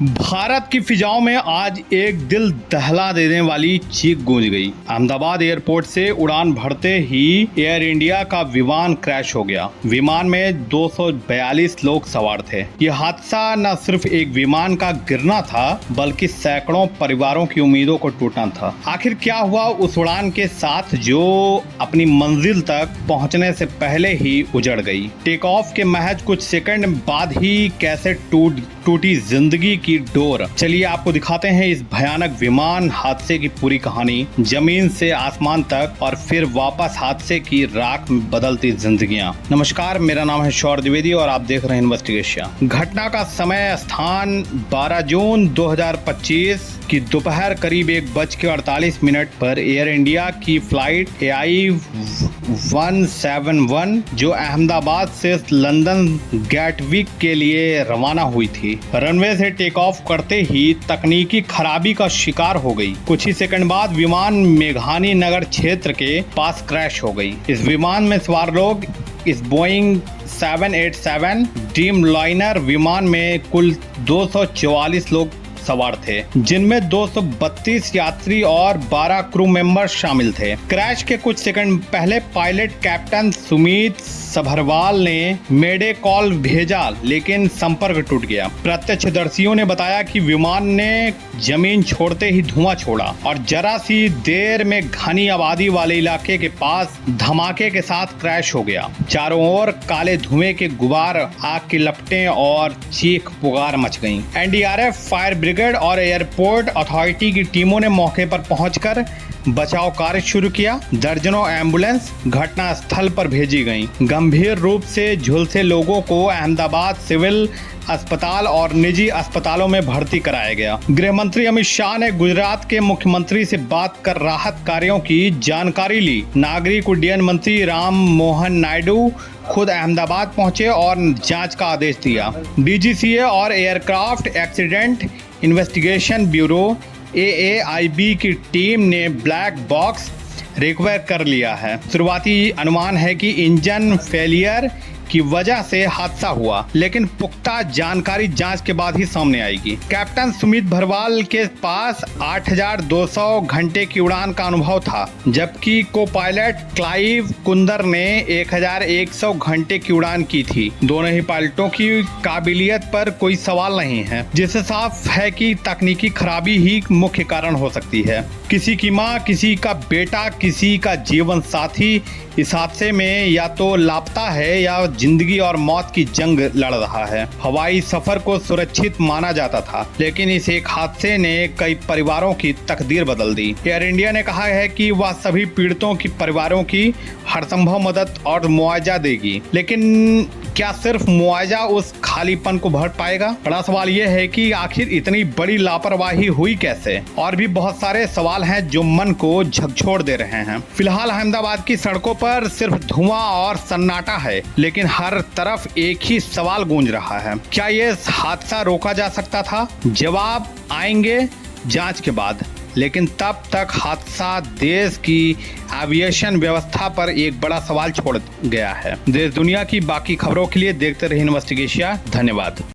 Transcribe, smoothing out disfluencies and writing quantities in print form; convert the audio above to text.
भारत की फिजाओं में आज एक दिल दहला देने वाली चीख गूंज गई। अहमदाबाद एयरपोर्ट से उड़ान भरते ही एयर इंडिया का विमान क्रैश हो गया। विमान में 242 लोग सवार थे। यह हादसा न सिर्फ एक विमान का गिरना था बल्कि सैकड़ों परिवारों की उम्मीदों को टूटना था। आखिर क्या हुआ उस उड़ान के साथ जो अपनी मंजिल तक पहुंचने से पहले ही उजड़ गई। टेक ऑफ के महज कुछ सेकंड बाद ही कैसे टूटी जिंदगी की डोर। चलिए आपको दिखाते हैं इस भयानक विमान हादसे की पूरी कहानी, जमीन से आसमान तक और फिर वापस हादसे की राख में बदलती जिंदगियां। नमस्कार, मेरा नाम है शौर्य द्विवेदी और आप देख रहे हैं इन्वेस्टिगेशन। घटना का समय स्थान 12 जून 2025 की दोपहर करीब 1:48 पर एयर इंडिया की फ्लाइट AI 171 जो अहमदाबाद से लंदन गैटविक के लिए रवाना हुई थी, रनवे से टेक ऑफ करते ही तकनीकी खराबी का शिकार हो गई। कुछ ही सेकंड बाद विमान मेघानी नगर क्षेत्र के पास क्रैश हो गई। इस विमान में सवार लोग इस बोइंग 787 ड्रीम लाइनर विमान में कुल 244 लोग सवार थे, जिनमें 232 यात्री और 12 क्रू मेंबर शामिल थे। क्रैश के कुछ सेकंड पहले पायलट कैप्टन सुमित सभरवाल ने मेडे कॉल भेजा, लेकिन संपर्क टूट गया। प्रत्यक्षदर्शियों ने बताया कि विमान ने जमीन छोड़ते ही धुआं छोड़ा और जरा सी देर में घनी आबादी वाले इलाके के पास धमाके के साथ क्रैश हो गया। चारों ओर काले धुएं के गुबार, आग की लपटें और चीख पुकार मच गईं। NDRF, फायर ब्रिगेड और एयरपोर्ट अथॉरिटी की टीमों ने मौके पर पहुंचकर बचाव कार्य शुरू किया। दर्जनों एम्बुलेंस घटना स्थल पर भेजी गईं। गंभीर रूप से झुलसे लोगों को अहमदाबाद सिविल अस्पताल और निजी अस्पतालों में भर्ती कराया गया। गृह मंत्री अमित शाह ने गुजरात के मुख्यमंत्री से बात कर राहत कार्यों की जानकारी ली। नागरिक उड्डयन मंत्री राम मोहन नायडू खुद अहमदाबाद पहुंचे और जांच का आदेश दिया। DGCA और aircraft accident investigation bureau AAIB की टीम ने ब्लैक बॉक्स रिकवर कर लिया है। शुरुआती अनुमान है कि इंजन फेलियर की वजह से हादसा हुआ, लेकिन पुख्ता जानकारी जांच के बाद ही सामने आएगी। कैप्टन सुमित भरवाल के पास 8,200 घंटे की उड़ान का अनुभव था, जबकि को पायलट क्लाइव कुंदर ने 1,100 घंटे की उड़ान की थी। दोनों ही पायलटों की काबिलियत पर कोई सवाल नहीं है, जिससे साफ है कि तकनीकी खराबी ही मुख्य कारण हो सकती है। किसी की मां, किसी का बेटा, किसी का जीवन साथी इस हादसे में या तो लापता है या जिंदगी और मौत की जंग लड़ रहा है। हवाई सफर को सुरक्षित माना जाता था, लेकिन इस एक हादसे ने कई परिवारों की तकदीर बदल दी। एयर इंडिया ने कहा है कि वह सभी पीड़ितों की परिवारों की हर संभव मदद और मुआवजा देगी, लेकिन क्या सिर्फ मुआवजा उस खालीपन को भर पाएगा? बड़ा सवाल यह है कि आखिर इतनी बड़ी लापरवाही हुई कैसे? और भी बहुत सारे सवाल हैं जो मन को झकझोर दे रहे हैं। फिलहाल अहमदाबाद की सड़कों पर सिर्फ धुआं और सन्नाटा है, लेकिन हर तरफ एक ही सवाल गूंज रहा है, क्या ये हादसा रोका जा सकता था? जवाब आएंगे जांच के बाद, लेकिन तब तक हादसा देश की एविएशन व्यवस्था पर एक बड़ा सवाल छोड़ गया है। देश दुनिया की बाकी खबरों के लिए देखते रहिए इन्वेस्टिगेशन। धन्यवाद।